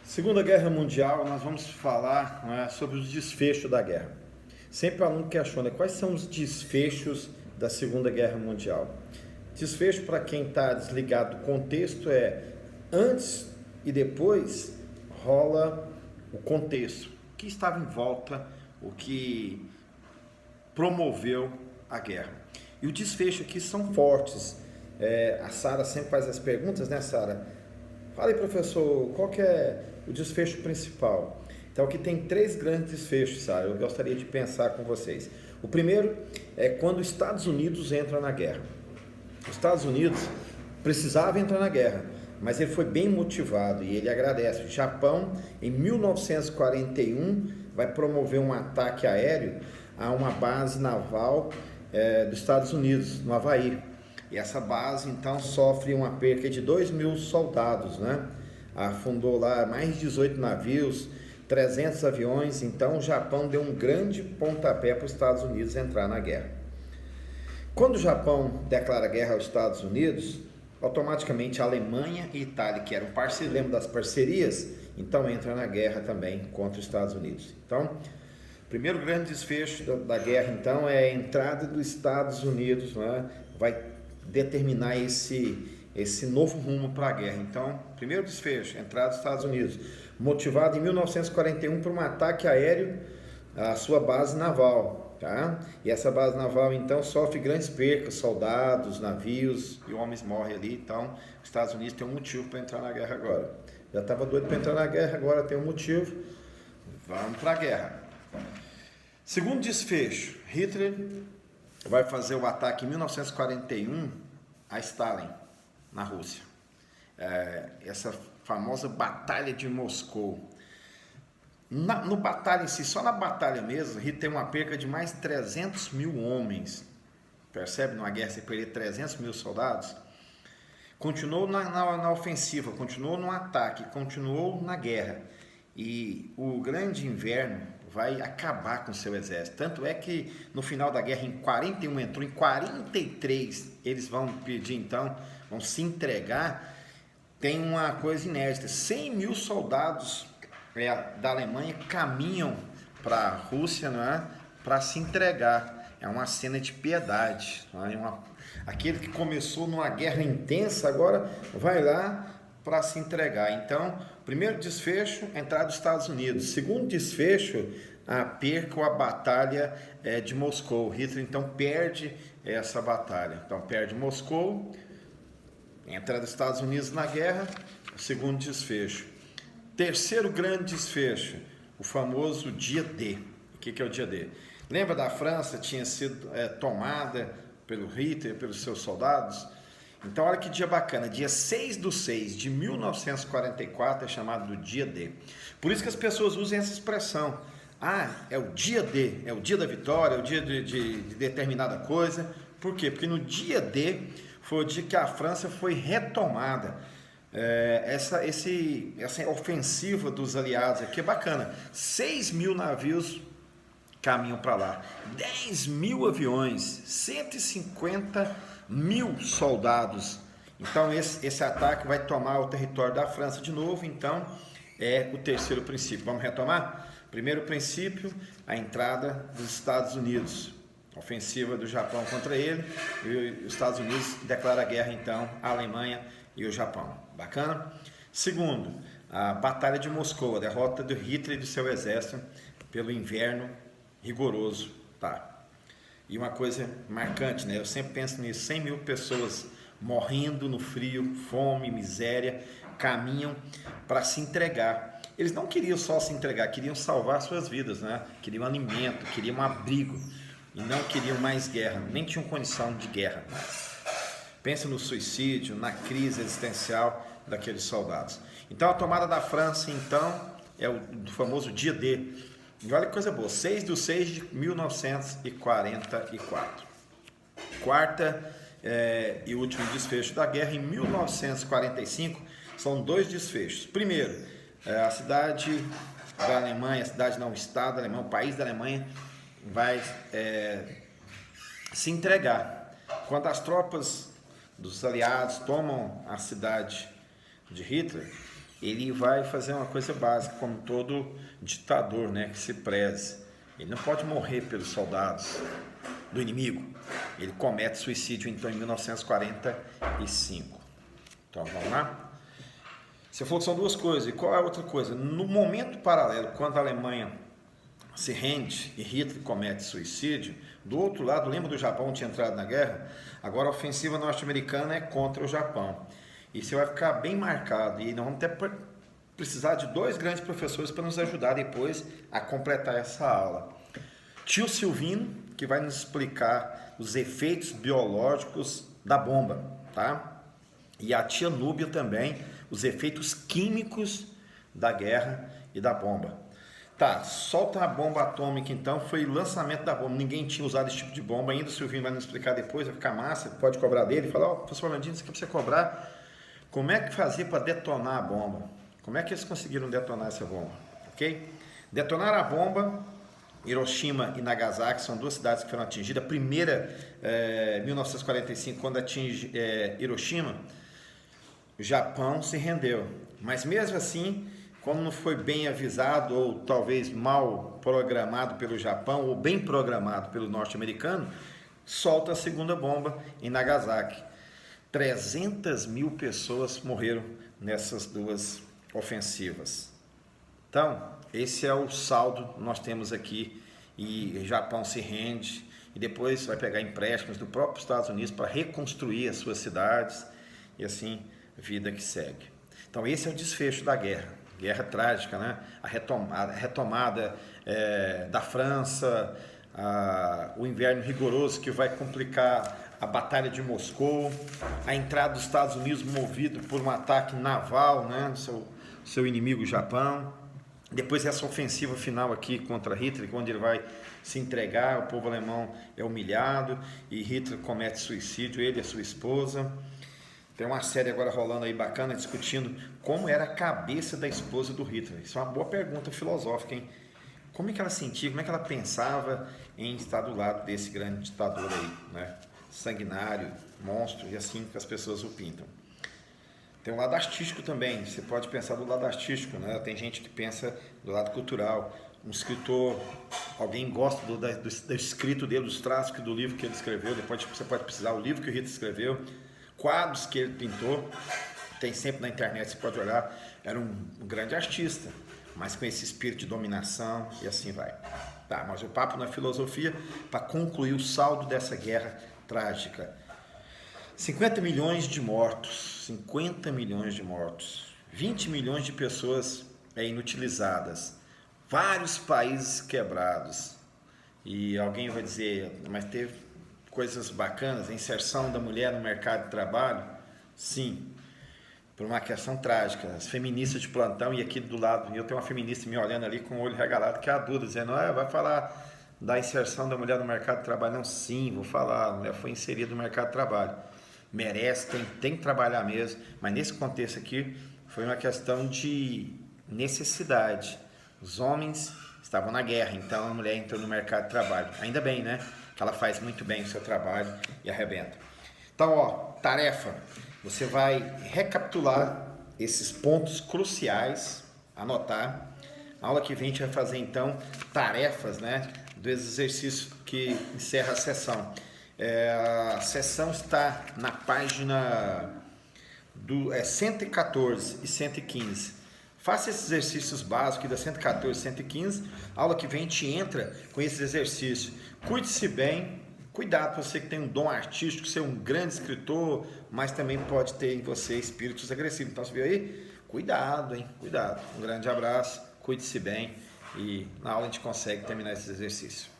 Segunda Guerra Mundial, nós vamos falar, sobre os desfechos da guerra. Sempre o aluno questiona quais são os desfechos da Segunda Guerra Mundial. Desfecho, para quem está desligado do contexto, é antes e depois rola o contexto, o que estava em volta, o que promoveu a guerra. E o desfecho aqui são fortes. A Sara sempre faz as perguntas, né, Sara? Fala aí, professor, qual que é o desfecho principal? Então, aqui tem três grandes desfechos, Sara, eu gostaria de pensar com vocês. O primeiro é quando os Estados Unidos entram na guerra. Os Estados Unidos precisava entrar na guerra, mas ele foi bem motivado e ele agradece. O Japão, em 1941, vai promover um ataque aéreo a uma base naval dos Estados Unidos, no Havaí. E essa base, então, sofre uma perca de 2.000 soldados, né? Afundou lá mais de 18 navios, 300 aviões. Então, o Japão deu um grande pontapé para os Estados Unidos entrar na guerra. Quando o Japão declara guerra aos Estados Unidos, automaticamente a Alemanha e Itália, que eram parceiros, lembra das parcerias? Então, entra na guerra também contra os Estados Unidos. Então, o primeiro grande desfecho da guerra, então, é a entrada dos Estados Unidos, né? Vai determinar esse novo rumo para a guerra. Então, primeiro desfecho, entrada dos Estados Unidos, motivado em 1941 por um ataque aéreo à sua base naval, tá? E essa base naval, então, sofre grandes percas, soldados, navios e homens morrem ali. Então, os Estados Unidos tem um motivo para entrar na guerra agora. Já estava doido para entrar na guerra, agora tem um motivo. Vamos para a guerra. Segundo desfecho, Hitler vai fazer o ataque em 1941 a Stalin, na Rússia. Essa famosa Batalha de Moscou. No batalha em si, só na batalha mesmo, Hitler tem uma perca de mais de 300 mil homens. Percebe? Numa guerra você perder 300 mil soldados. Continuou na ofensiva, continuou no ataque, continuou na guerra. E o grande inverno vai acabar com o seu exército. Tanto é que no final da guerra, em 41 entrou, em 43 eles vão pedir, então, vão se entregar. Tem uma coisa inédita, 100 mil soldados da Alemanha caminham para a Rússia, não é? Para se entregar. É uma cena de piedade. Não é? Aquele que começou numa guerra intensa, agora vai lá para se entregar. Então, primeiro desfecho, entrada dos Estados Unidos. Segundo desfecho, a perca ou a batalha de Moscou. Hitler, então, perde essa batalha. Então, perde Moscou, entrada dos Estados Unidos na guerra, segundo desfecho. Terceiro grande desfecho, o famoso dia D. O que é o dia D? Lembra da França? Tinha sido tomada pelo Hitler, pelos seus soldados. Então, olha que dia bacana, dia 6/6 de 1944 é chamado do dia D. Por isso que as pessoas usam essa expressão. É o dia D, é o dia da vitória, é o dia de determinada coisa. Por quê? Porque no dia D foi o dia que a França foi retomada. Essa ofensiva dos aliados aqui é bacana. 6 mil navios caminham para lá, 10 mil aviões, 150 mil soldados. Então esse ataque vai tomar o território da França de novo. Então é o terceiro princípio. Vamos retomar? Primeiro princípio, a entrada dos Estados Unidos, a ofensiva do Japão contra ele, e os Estados Unidos declara guerra então à Alemanha e o Japão. Bacana? Segundo, a Batalha de Moscou, a derrota do Hitler e do seu exército pelo inverno rigoroso, tá? E uma coisa marcante, né? Eu sempre penso nisso, 100 mil pessoas morrendo no frio, fome, miséria, caminham para se entregar. Eles não queriam só se entregar, queriam salvar suas vidas, né? Queriam alimento, queriam um abrigo, e não queriam mais guerra, nem tinham condição de guerra. Pensa no suicídio, na crise existencial daqueles soldados. Então a tomada da França, então, é o famoso dia D. E olha que coisa boa, 6/6 de 1944. Quarta e último desfecho da guerra, em 1945, são dois desfechos. Primeiro, a cidade da Alemanha, o estado da Alemanha, o país da Alemanha, vai se entregar. Quando as tropas dos aliados tomam a cidade de Hitler, ele vai fazer uma coisa básica, como todo ditador, né, que se preze. Ele não pode morrer pelos soldados do inimigo. Ele comete suicídio então em 1945. Então vamos lá? Você falou que são duas coisas. E qual é a outra coisa? No momento paralelo, quando a Alemanha se rende e Hitler comete suicídio, do outro lado, lembra do Japão tinha entrado na guerra? Agora a ofensiva norte-americana é contra o Japão. Isso vai ficar bem marcado e nós vamos até precisar de dois grandes professores para nos ajudar depois a completar essa aula. Tio Silvino, que vai nos explicar os efeitos biológicos da bomba, tá? E a tia Núbia também, os efeitos químicos da guerra e da bomba. Tá, solta a bomba atômica então, foi o lançamento da bomba, ninguém tinha usado esse tipo de bomba ainda, o Silvino vai nos explicar depois, vai ficar massa, pode cobrar dele, falar, professor Orlandino, isso aqui é para você cobrar, como é que fazia para detonar a bomba? Como é que eles conseguiram detonar essa bomba? Ok? Detonar a bomba, Hiroshima e Nagasaki são duas cidades que foram atingidas, a primeira, 1945, quando atinge Hiroshima, o Japão se rendeu, mas mesmo assim, como não foi bem avisado ou talvez mal programado pelo Japão ou bem programado pelo norte-americano, solta a segunda bomba em Nagasaki. 300 mil pessoas morreram nessas duas ofensivas. Então, esse é o saldo que nós temos aqui e o Japão se rende e depois vai pegar empréstimos do próprio Estados Unidos para reconstruir as suas cidades e assim, vida que segue. Então, esse é o desfecho da guerra. Guerra trágica, né? A retomada da França, o inverno rigoroso que vai complicar a Batalha de Moscou, a entrada dos Estados Unidos movido por um ataque naval, né? Seu inimigo, o Japão. Depois essa ofensiva final aqui contra Hitler, onde ele vai se entregar, o povo alemão é humilhado e Hitler comete suicídio, ele e a sua esposa. Tem uma série agora rolando aí bacana, discutindo como era a cabeça da esposa do Hitler. Isso é uma boa pergunta filosófica, hein? Como é que ela sentia, como é que ela pensava em estar do lado desse grande ditador aí, né? Sanguinário, monstro, e assim que as pessoas o pintam. Tem um lado artístico também, você pode pensar do lado artístico, né? Tem gente que pensa do lado cultural. Um escritor, alguém gosta do escrito dele, dos traços do livro que ele escreveu, depois você pode precisar o livro que o Hitler escreveu, quadros que ele pintou, tem sempre na internet, você pode olhar, era um grande artista, mas com esse espírito de dominação e assim vai. Tá, mas o papo na filosofia, para concluir o saldo dessa guerra trágica. 50 milhões de mortos, 50 milhões de mortos, 20 milhões de pessoas inutilizadas, vários países quebrados. E alguém vai dizer, mas teve coisas bacanas, a inserção da mulher no mercado de trabalho? Sim, por uma questão trágica. As feministas de plantão, e aqui do lado, eu tenho uma feminista me olhando ali com o olho regalado, que é a Duda, dizendo, vai falar da inserção da mulher no mercado de trabalho? Não, sim, vou falar, a mulher foi inserida no mercado de trabalho. Merece, tem que trabalhar mesmo, mas nesse contexto aqui foi uma questão de necessidade. Os homens estavam na guerra, então a mulher entrou no mercado de trabalho. Ainda bem, né? Que ela faz muito bem o seu trabalho e arrebenta. Então, tarefa. Você vai recapitular esses pontos cruciais, anotar. Na aula que vem a gente vai fazer, então, tarefas, né? Do exercício que encerra a sessão. A sessão está na página 114 e 115. Faça esses exercícios básicos da 114 e 115. A aula que vem a gente entra com esses exercícios. Cuide-se bem. Cuidado, você que tem um dom artístico, ser um grande escritor, mas também pode ter em você espíritos agressivos. Então, você viu aí? Cuidado, hein? Cuidado. Um grande abraço, cuide-se bem e na aula a gente consegue terminar esse exercício.